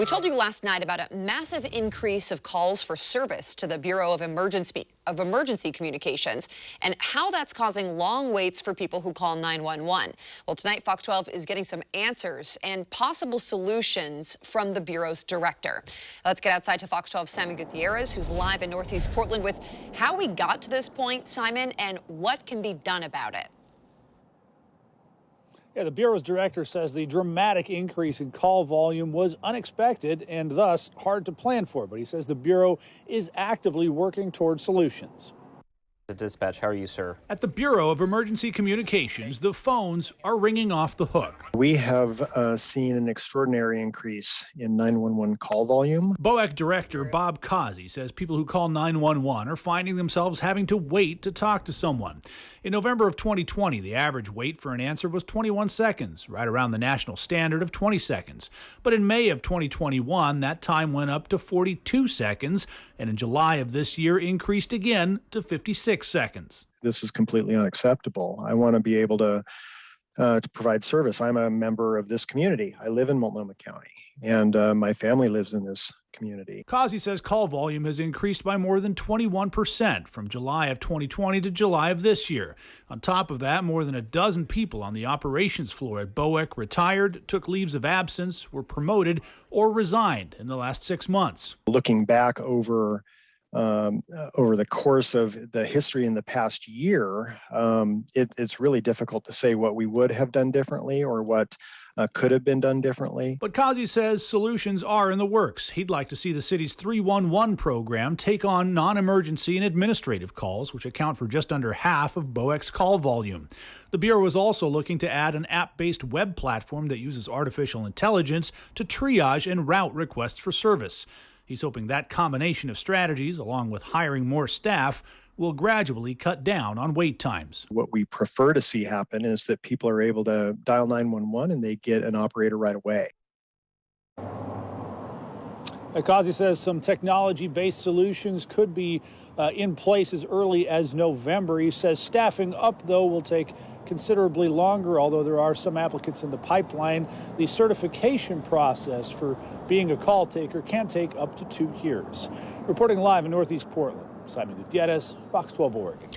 We told you last night about a massive increase of calls for service to the Bureau of Emergency Communications and how that's causing long waits for people who call 911. Well, tonight, Fox 12 is getting some answers and possible solutions from the Bureau's director. Let's get outside to Fox 12's Simon Gutierrez, who's live in Northeast Portland with how we got to this point, Simon, and what can be done about it. Yeah, the Bureau's director says the dramatic increase in call volume was unexpected and thus hard to plan for. But he says the Bureau is actively working toward solutions. The dispatch, how are you, sir? At the Bureau of Emergency Communications, the phones are ringing off the hook. We have seen an extraordinary increase in 911 call volume. BOEC Director Bob Causey says people who call 911 are finding themselves having to wait to talk to someone. In November of 2020, the average wait for an answer was 21 seconds, right around the national standard of 20 seconds. But in May of 2021, that time went up to 42 seconds, and in July of this year increased again to 56 seconds. This is completely unacceptable. I want to be able to provide service. I'm a member of this community. I live in Multnomah County, and my family lives in this community. Causey says call volume has increased by more than 21% from July of 2020 to July of this year. On top of that, more than a dozen people on the operations floor at BOEC retired, took leaves of absence, were promoted, or resigned in the last 6 months. Looking back over the course of the history in the past year, it's really difficult to say what we would have done differently or what could have been done differently. But Causey says solutions are in the works. He'd like to see the city's 311 program take on non-emergency and administrative calls, which account for just under half of BOEC's call volume. The Bureau is also looking to add an app-based web platform that uses artificial intelligence to triage and route requests for service. He's hoping that combination of strategies, along with hiring more staff, will gradually cut down on wait times. What we prefer to see happen is that people are able to dial 911 and they get an operator right away. Causey says some technology-based solutions could be in place as early as November. He says staffing up, though, will take considerably longer, although there are some applicants in the pipeline. The certification process for being a call taker can take up to 2 years. Reporting live in Northeast Portland, Simon Gutierrez, Fox 12 Oregon.